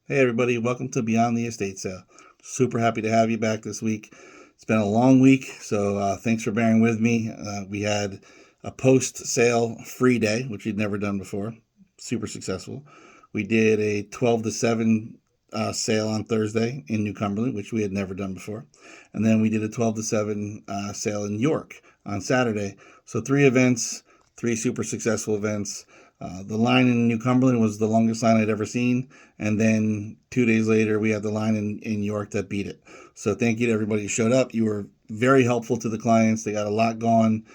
Hey everybody, welcome to Beyond the Estate Sale. Super happy to have you back this week. It's been a long week, so thanks for bearing with me. We had a post-sale free day, which we'd never done before. Super successful. We did a 12 to 7 sale on Thursday in New Cumberland, which we had never done before. And then we did a 12 to 7 sale in York on Saturday. So three events, three super successful events. The line in New Cumberland was the longest line I'd ever seen. And then 2 days later, we had the line in York that beat it. So thank you to everybody who showed up. You were very helpful to the clients. They got a lot going.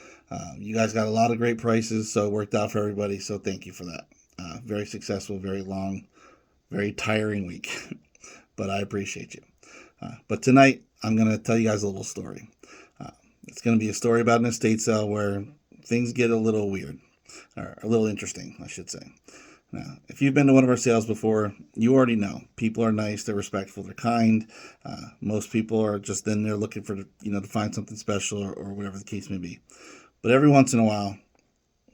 You guys got a lot of great prices, so it worked out for everybody. So thank you for that. Very successful, very long, very tiring week. But I appreciate you. But tonight, I'm going to tell you guys a little story. Uh, it's going to be a story about an estate sale where things get a little weird, or a little interesting, I should say. Now, if you've been to one of our sales before, you already know people are nice, they're respectful, they're kind. Most people are just in there looking for, to find something special or whatever the case may be. But every once in a while,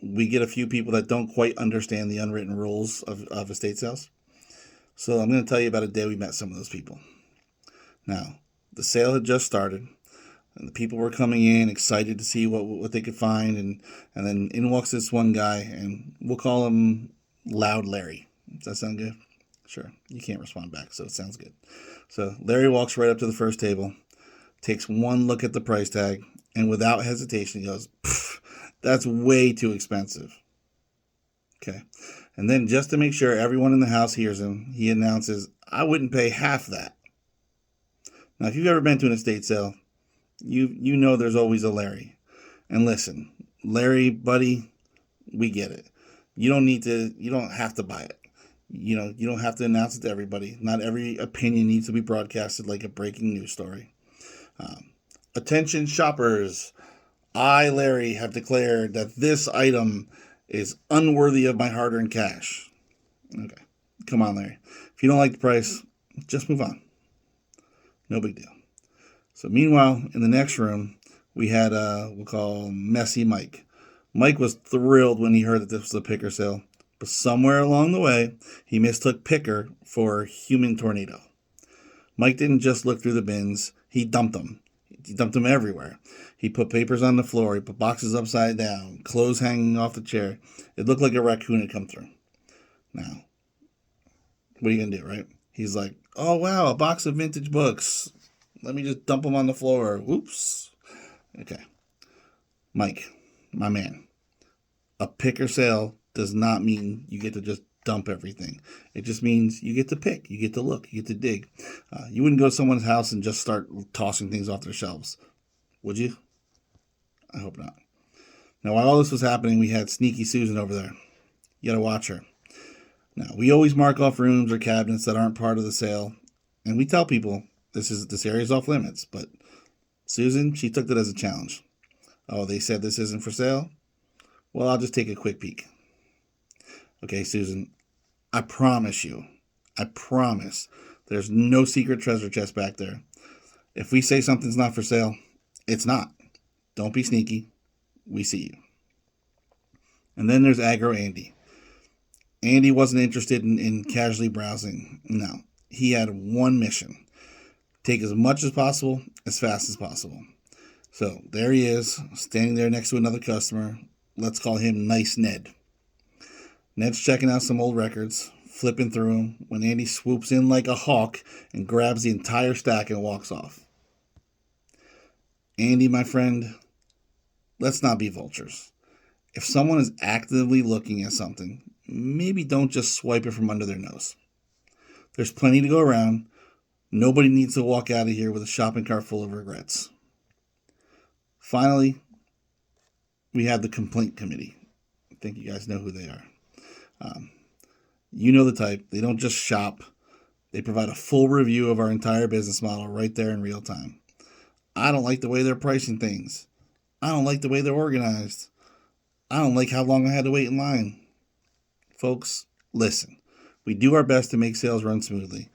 we get a few people that don't quite understand the unwritten rules of estate sales. So I'm going to tell you about a day we met some of those people. Now, the sale had just started, and the people were coming in excited to see what they could find, and then in walks this one guy, and we'll call him Loud Larry. Does that sound good? Sure. You can't respond back, so it sounds good. So Larry walks right up to the first table, takes one look at the price tag, and without hesitation, he goes, "That's way too expensive." Okay. And then just to make sure everyone in the house hears him, he announces, "I wouldn't pay half that." Now, if you've ever been to an estate sale, you know there's always a Larry. And listen, Larry, buddy, we get it. You don't have to buy it. You don't have to announce it to everybody. Not every opinion needs to be broadcasted like a breaking news story. Attention shoppers, I, Larry, have declared that this item is unworthy of my hard earned cash. Okay, come on, Larry. If you don't like the price, just move on. No big deal. So, meanwhile, in the next room, we had we'll call Messy Mike. Mike was thrilled when he heard that this was a picker sale, but somewhere along the way, he mistook picker for human tornado. Mike didn't just look through the bins, he dumped them. He dumped them everywhere. He put papers on the floor, he put boxes upside down, clothes hanging off the chair. It looked like a raccoon had come through. Now, what are you going to do, right? He's like, "Oh, wow, a box of vintage books. Let me just dump them on the floor. Whoops." Okay. Mike, my man, a picker sale does not mean you get to just dump everything. It just means you get to pick, you get to look, you get to dig. You wouldn't go to someone's house and just start tossing things off their shelves, would you? I hope not. Now, while all this was happening, we had Sneaky Susan over there. You gotta watch her. Now, we always mark off rooms or cabinets that aren't part of the sale, and we tell people this area's off limits. But Susan, she took it as a challenge. "Oh, they said this isn't for sale? Well, I'll just take a quick peek." Okay, Susan, I promise, there's no secret treasure chest back there. If we say something's not for sale, it's not. Don't be sneaky. We see you. And then there's Aggro Andy. Andy wasn't interested in casually browsing. No, he had one mission: take as much as possible, as fast as possible. So there he is, standing there next to another customer. Let's call him Nice Ned. Ned's checking out some old records, flipping through them, when Andy swoops in like a hawk and grabs the entire stack and walks off. Andy, my friend, let's not be vultures. If someone is actively looking at something, maybe don't just swipe it from under their nose. There's plenty to go around. Nobody needs to walk out of here with a shopping cart full of regrets. Finally, we have the complaint committee. I think you guys know who they are. You know the type. They don't just shop. They provide a full review of our entire business model right there in real time. I don't like the way they're pricing things. I don't like the way they're organized. I don't like how long I had to wait in line. Folks, listen. We do our best to make sales run smoothly,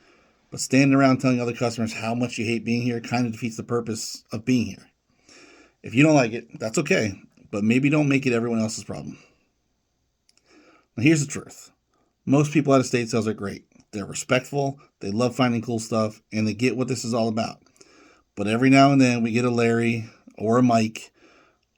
but standing around telling other customers how much you hate being here kind of defeats the purpose of being here. If you don't like it, that's okay, but maybe don't make it everyone else's problem. Now, here's the truth. Most people at estate sales are great. They're respectful, they love finding cool stuff, and they get what this is all about. But every now and then we get a Larry or a Mike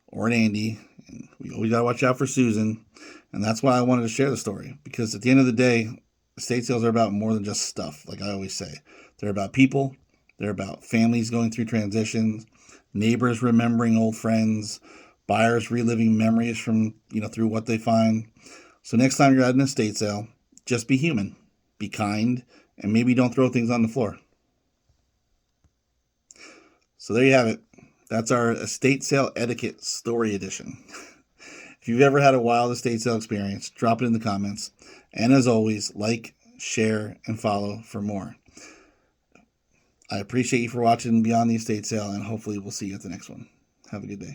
or an Andy, and we always got to watch out for Susan. And that's why I wanted to share the story, because at the end of the day, estate sales are about more than just stuff, like I always say. They're about people, they're about families going through transitions, neighbors remembering old friends, buyers reliving memories from, through what they find. So next time you're at an estate sale, just be human, be kind, and maybe don't throw things on the floor. So there you have it. That's our estate sale etiquette story edition. If you've ever had a wild estate sale experience, drop it in the comments. And as always, like, share, and follow for more. I appreciate you for watching Beyond the Estate Sale, and hopefully we'll see you at the next one. Have a good day.